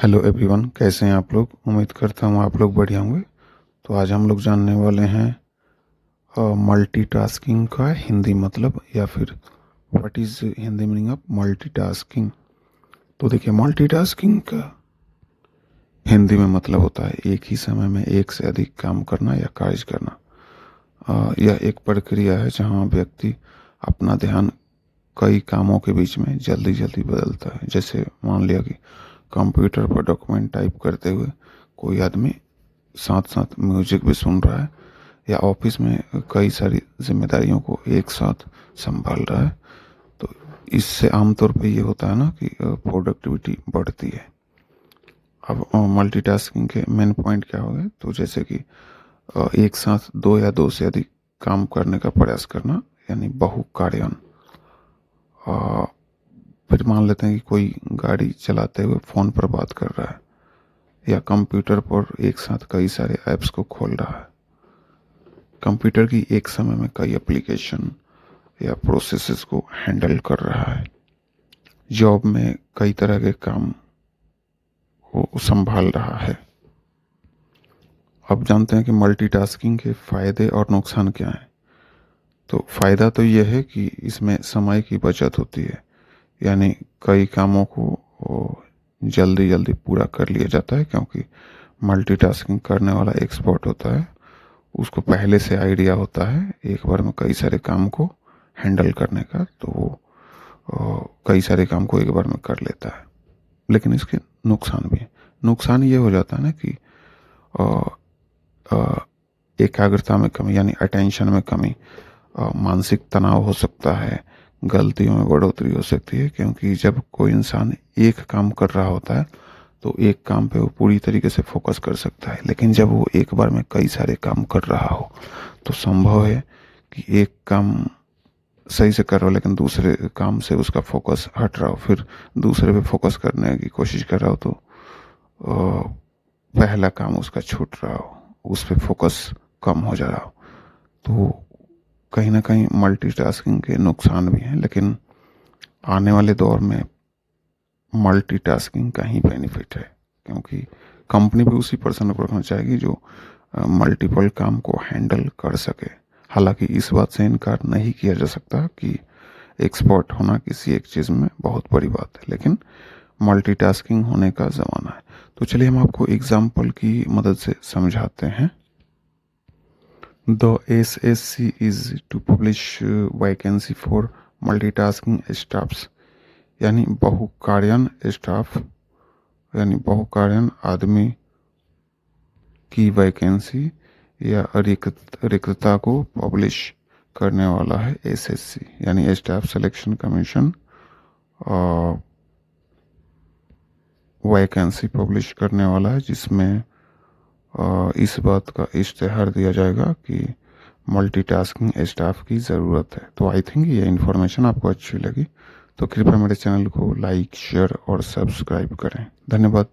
Hello everyone, कैसे हैं आप लोग। उम्मीद करता हूँ आप लोग बढ़िया होंगे। तो आज हम लोग जानने वाले हैं मल्टीटास्किंग का हिंदी मतलब, या फिर what is Hindi meaning of multitasking. तो देखिए, मल्टीटास्किंग का हिंदी में मतलब होता है एक ही समय में एक से अधिक काम करना या कार्य करना। यह एक प्रक्रिया है जहाँ व्यक्ति अपना ध्यान कई कामों के बीच में जल्दी जल्दी बदलता है। जैसे मान लिया कि कंप्यूटर पर डॉक्यूमेंट टाइप करते हुए कोई आदमी साथ साथ म्यूजिक भी सुन रहा है, या ऑफिस में कई सारी जिम्मेदारियों को एक साथ संभाल रहा है। तो इससे आमतौर पे ये होता है ना कि प्रोडक्टिविटी बढ़ती है। अब मल्टीटास्किंग के मेन पॉइंट क्या हो गए, तो जैसे कि एक साथ दो या दो से अधिक काम करने का प्रयास करना, यानी बहुकार्यन। अ, फिर मान लेते हैं कि कोई गाड़ी चलाते हुए फ़ोन पर बात कर रहा है, या कंप्यूटर पर एक साथ कई सारे ऐप्स को खोल रहा है। कंप्यूटर की एक समय में कई एप्लीकेशन या प्रोसेसेस को हैंडल कर रहा है। जॉब में कई तरह के काम को संभाल रहा है। अब जानते हैं कि मल्टीटास्किंग के फायदे और नुकसान क्या हैं। तो फायदा तो यह है कि इसमें समय की बचत होती है, यानी कई कामों को जल्दी जल्दी पूरा कर लिया जाता है, क्योंकि मल्टीटास्किंग करने वाला एक्सपर्ट होता है। उसको पहले से आइडिया होता है एक बार में कई सारे काम को हैंडल करने का, तो वो कई सारे काम को एक बार में कर लेता है। लेकिन इसके नुकसान भी हैं। नुकसान ये हो जाता है ना कि अ, अ, एकाग्रता में कमी, यानी अटेंशन में कमी, मानसिक तनाव हो सकता है, गलतियों में बढ़ोतरी हो सकती है। क्योंकि जब कोई इंसान एक काम कर रहा होता है तो एक काम पे वो पूरी तरीके से फोकस कर सकता है, लेकिन जब वो एक बार में कई सारे काम कर रहा हो तो संभव है कि एक काम सही से कर रहा हो लेकिन दूसरे काम से उसका फोकस हट रहा हो, फिर दूसरे पे फोकस करने की कोशिश कर रहा हो तो पहला काम उसका छूट रहा हो, उस पर फोकस कम हो जा रहा हो। तो कहीं ना कहीं मल्टीटास्किंग के नुकसान भी हैं, लेकिन आने वाले दौर में मल्टीटास्किंग का ही बेनिफिट है, क्योंकि कंपनी भी उसी पर्सन को रखना चाहेगी जो मल्टीपल काम को हैंडल कर सके। हालांकि इस बात से इनकार नहीं किया जा सकता कि एक्सपर्ट होना किसी एक चीज़ में बहुत बड़ी बात है, लेकिन मल्टीटास्किंग होने का ज़माना है। तो चलिए हम आपको एग्जाम्पल की मदद से समझाते हैं। The SSC is to publish vacancy for multitasking staffs, यानी बहुकार्यन स्टाफ, यानी बहुकार्यन आदमी की वैकेंसी या रिक्तता को पब्लिश करने वाला है SSC, यानी staff selection commission. Vacancy publish करने वाला है जिसमें इस बात का इश्तेहार दिया जाएगा कि मल्टीटास्किंग स्टाफ की ज़रूरत है। तो आई थिंक ये इन्फॉर्मेशन आपको अच्छी लगी, तो कृपया मेरे चैनल को लाइक, शेयर और सब्सक्राइब करें। धन्यवाद।